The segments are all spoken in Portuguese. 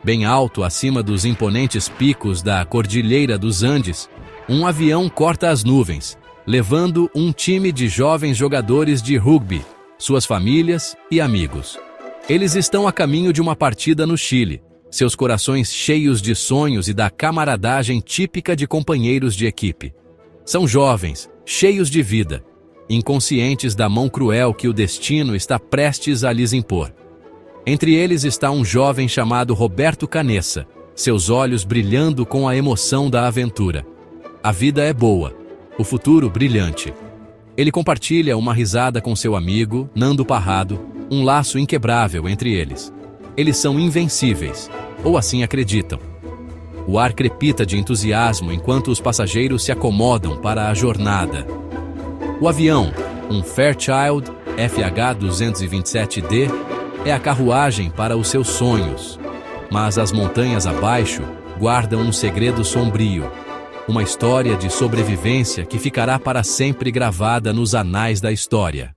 Bem alto acima dos imponentes picos da Cordilheira dos Andes, um avião corta as nuvens, levando um time de jovens jogadores de rugby, suas famílias e amigos. Eles estão a caminho de uma partida no Chile, seus corações cheios de sonhos e da camaradagem típica de companheiros de equipe. São jovens, cheios de vida, inconscientes da mão cruel que o destino está prestes a lhes impor. Entre eles está um jovem chamado Roberto Canessa, seus olhos brilhando com a emoção da aventura. A vida é boa, o futuro brilhante. Ele compartilha uma risada com seu amigo, Nando Parrado, um laço inquebrável entre eles. Eles são invencíveis, ou assim acreditam. O ar crepita de entusiasmo enquanto os passageiros se acomodam para a jornada. O avião, um Fairchild FH-227D, é a carruagem para os seus sonhos. Mas as montanhas abaixo guardam um segredo sombrio, uma história de sobrevivência que ficará para sempre gravada nos anais da história.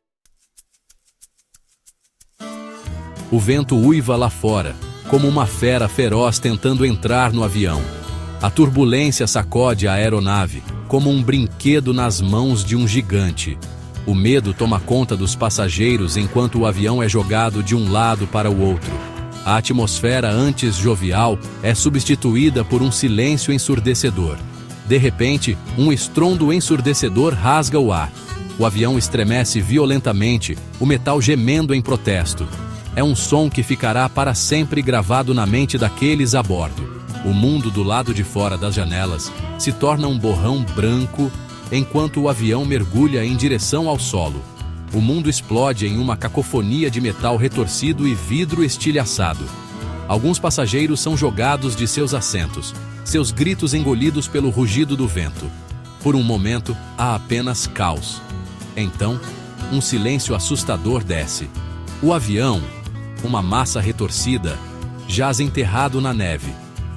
O vento uiva lá fora, como uma fera feroz tentando entrar no avião. A turbulência sacode a aeronave, como um brinquedo nas mãos de um gigante. O medo toma conta dos passageiros enquanto o avião é jogado de um lado para o outro. A atmosfera antes jovial é substituída por um silêncio ensurdecedor. De repente, um estrondo ensurdecedor rasga o ar. O avião estremece violentamente, o metal gemendo em protesto. É um som que ficará para sempre gravado na mente daqueles a bordo. O mundo do lado de fora das janelas se torna um borrão branco enquanto o avião mergulha em direção ao solo. O mundo explode em uma cacofonia de metal retorcido e vidro estilhaçado. Alguns passageiros são jogados de seus assentos, seus gritos engolidos pelo rugido do vento. Por um momento, há apenas caos. Então, um silêncio assustador desce. O avião, uma massa retorcida, jaz enterrado na neve.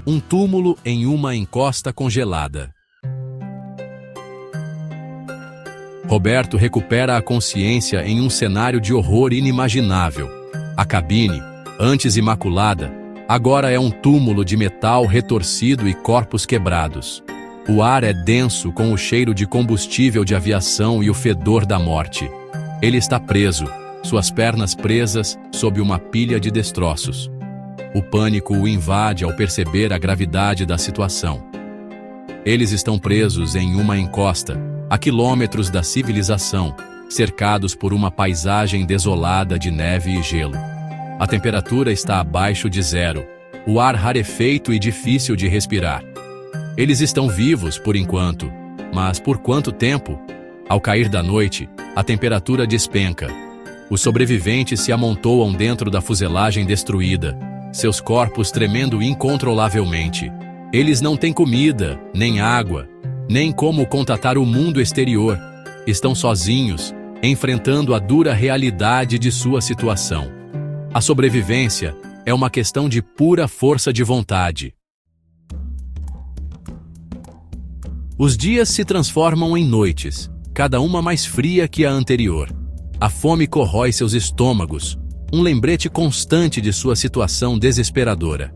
Um túmulo em uma encosta congelada. Roberto recupera a consciência em um cenário de horror inimaginável. A cabine, antes imaculada, agora é um túmulo de metal retorcido e corpos quebrados. O ar é denso com o cheiro de combustível de aviação e o fedor da morte. Ele está preso, suas pernas presas sob uma pilha de destroços. O pânico o invade ao perceber a gravidade da situação. Eles estão presos em uma encosta, a quilômetros da civilização, cercados por uma paisagem desolada de neve e gelo. A temperatura está abaixo de zero, o ar rarefeito e difícil de respirar. Eles estão vivos por enquanto, mas por quanto tempo? Ao cair da noite, a temperatura despenca. Os sobreviventes se amontoam dentro da fuselagem destruída, seus corpos tremendo incontrolavelmente. Eles não têm comida, nem água, nem como contatar o mundo exterior. Estão sozinhos, enfrentando a dura realidade de sua situação. A sobrevivência é uma questão de pura força de vontade. Os dias se transformam em noites, cada uma mais fria que a anterior. A fome corrói seus estômagos, um lembrete constante de sua situação desesperadora.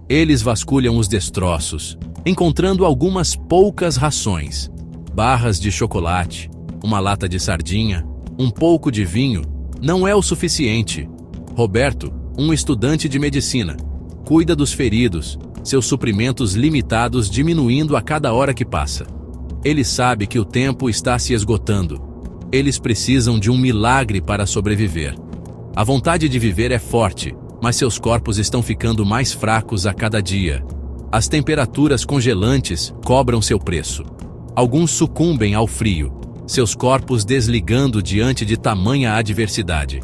Eles vasculham os destroços, encontrando algumas poucas rações, barras de chocolate, uma lata de sardinha, um pouco de vinho, não é o suficiente. Roberto, um estudante de medicina, cuida dos feridos, seus suprimentos limitados diminuindo a cada hora que passa. Ele sabe que o tempo está se esgotando. Eles precisam de um milagre para sobreviver. A vontade de viver é forte, mas seus corpos estão ficando mais fracos a cada dia. As temperaturas congelantes cobram seu preço. Alguns sucumbem ao frio, seus corpos desligando diante de tamanha adversidade.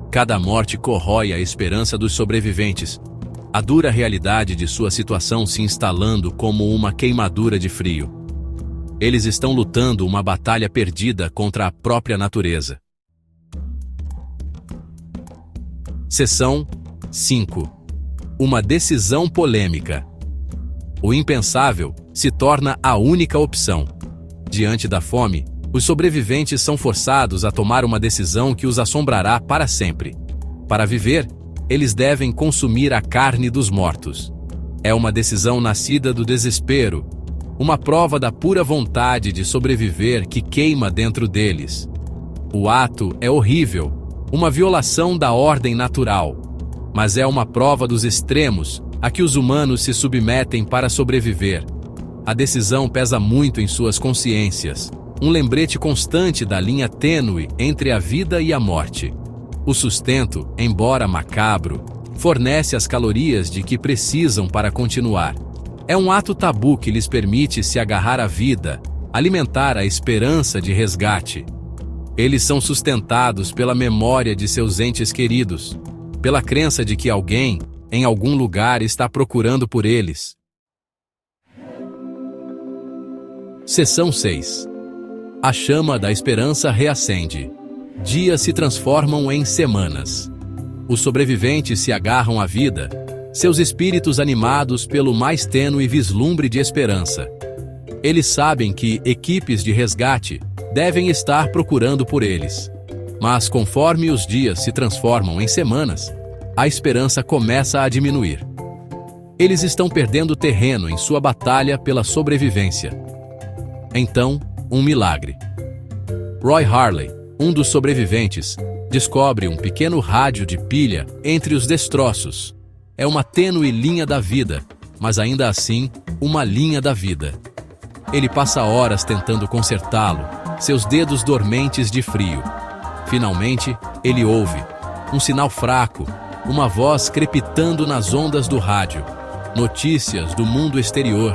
Cada morte corrói a esperança dos sobreviventes, a dura realidade de sua situação se instalando como uma queimadura de frio. Eles estão lutando uma batalha perdida contra a própria natureza. Seção 5. Uma decisão polêmica. O impensável se torna a única opção. Diante da fome, os sobreviventes são forçados a tomar uma decisão que os assombrará para sempre. Para viver eles devem consumir a carne dos mortos. É uma decisão nascida do desespero, uma prova da pura vontade de sobreviver que queima dentro deles. O ato é horrível, uma violação da ordem natural, mas é uma prova dos extremos a que os humanos se submetem para sobreviver. A decisão pesa muito em suas consciências, um lembrete constante da linha tênue entre a vida e a morte. O sustento, embora macabro, fornece as calorias de que precisam para continuar. É um ato tabu que lhes permite se agarrar à vida, alimentar a esperança de resgate. Eles são sustentados pela memória de seus entes queridos, pela crença de que alguém, em algum lugar, está procurando por eles. Seção 6. A chama da esperança reacende. Dias se transformam em semanas. Os sobreviventes se agarram à vida, seus espíritos animados pelo mais tênue vislumbre de esperança. Eles sabem que equipes de resgate devem estar procurando por eles. Mas conforme os dias se transformam em semanas, a esperança começa a diminuir. Eles estão perdendo terreno em sua batalha pela sobrevivência. Então, um milagre. Roy Harley, um dos sobreviventes, descobre um pequeno rádio de pilha entre os destroços. É uma tênue linha da vida, mas ainda assim, uma linha da vida. Ele passa horas tentando consertá-lo, seus dedos dormentes de frio. Finalmente, ele ouve um sinal fraco, uma voz crepitando nas ondas do rádio. Notícias do mundo exterior.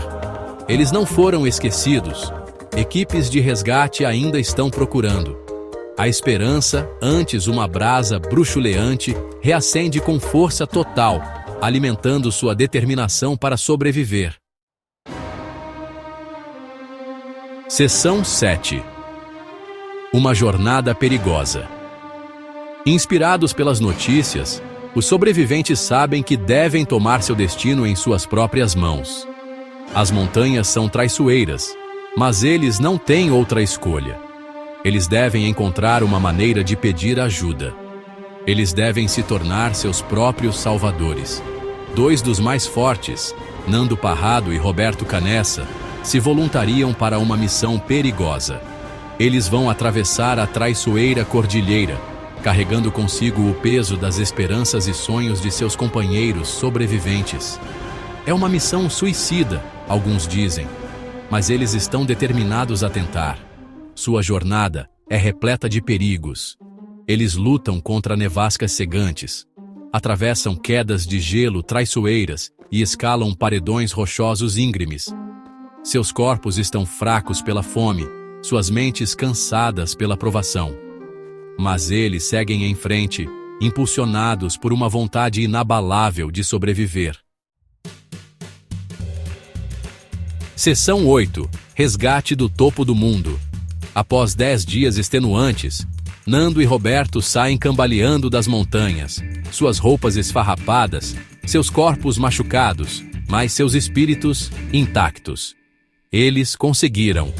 Eles não foram esquecidos. Equipes de resgate ainda estão procurando. A esperança, antes uma brasa bruxuleante, reacende com força total, alimentando sua determinação para sobreviver. Seção 7. Uma jornada perigosa. Inspirados pelas notícias, os sobreviventes sabem que devem tomar seu destino em suas próprias mãos. As montanhas são traiçoeiras, mas eles não têm outra escolha. Eles devem encontrar uma maneira de pedir ajuda. Eles devem se tornar seus próprios salvadores. Dois dos mais fortes, Nando Parrado e Roberto Canessa, se voluntariam para uma missão perigosa. Eles vão atravessar a traiçoeira cordilheira, carregando consigo o peso das esperanças e sonhos de seus companheiros sobreviventes. É uma missão suicida, alguns dizem, mas eles estão determinados a tentar. Sua jornada é repleta de perigos. Eles lutam contra nevascas cegantes, atravessam quedas de gelo traiçoeiras e escalam paredões rochosos íngremes. Seus corpos estão fracos pela fome, suas mentes cansadas pela provação. Mas eles seguem em frente, impulsionados por uma vontade inabalável de sobreviver. Seção 8. Resgate do topo do mundo. Após 10 dias extenuantes, Nando e Roberto saem cambaleando das montanhas, suas roupas esfarrapadas, seus corpos machucados, mas seus espíritos intactos. Eles conseguiram.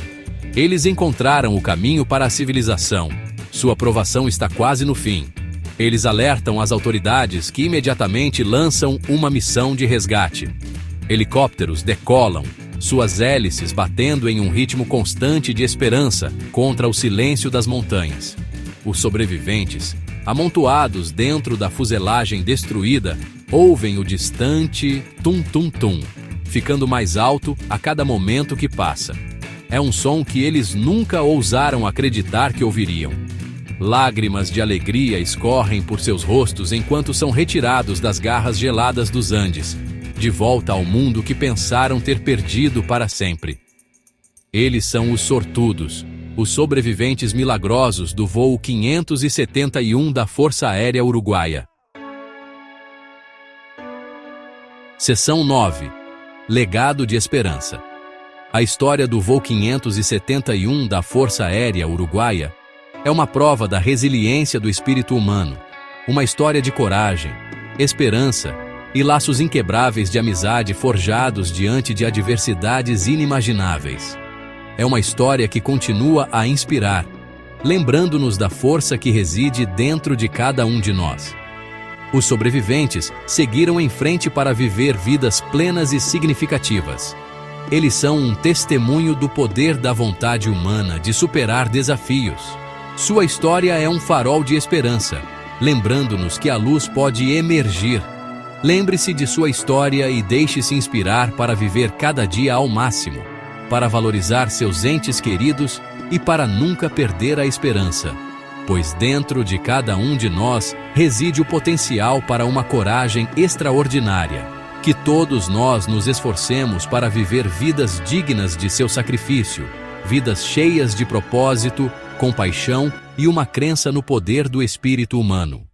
Eles encontraram o caminho para a civilização. Sua provação está quase no fim. Eles alertam as autoridades que imediatamente lançam uma missão de resgate. Helicópteros decolam, suas hélices batendo em um ritmo constante de esperança contra o silêncio das montanhas. Os sobreviventes, amontoados dentro da fuselagem destruída, ouvem o distante tum-tum-tum, ficando mais alto a cada momento que passa. É um som que eles nunca ousaram acreditar que ouviriam. Lágrimas de alegria escorrem por seus rostos enquanto são retirados das garras geladas dos Andes, de volta ao mundo que pensaram ter perdido para sempre. Eles são os sortudos, os sobreviventes milagrosos do voo 571 da Força Aérea Uruguaia. Seção 9. Legado de esperança. A história do voo 571 da Força Aérea Uruguaia é uma prova da resiliência do espírito humano, uma história de coragem, esperança e laços inquebráveis de amizade forjados diante de adversidades inimagináveis. É uma história que continua a inspirar, lembrando-nos da força que reside dentro de cada um de nós. Os sobreviventes seguiram em frente para viver vidas plenas e significativas. Eles são um testemunho do poder da vontade humana de superar desafios. Sua história é um farol de esperança, lembrando-nos que a luz pode emergir. Lembre-se de sua história e deixe-se inspirar para viver cada dia ao máximo, para valorizar seus entes queridos e para nunca perder a esperança. Pois dentro de cada um de nós reside o potencial para uma coragem extraordinária. Que todos nós nos esforcemos para viver vidas dignas de seu sacrifício, vidas cheias de propósito, compaixão e uma crença no poder do espírito humano.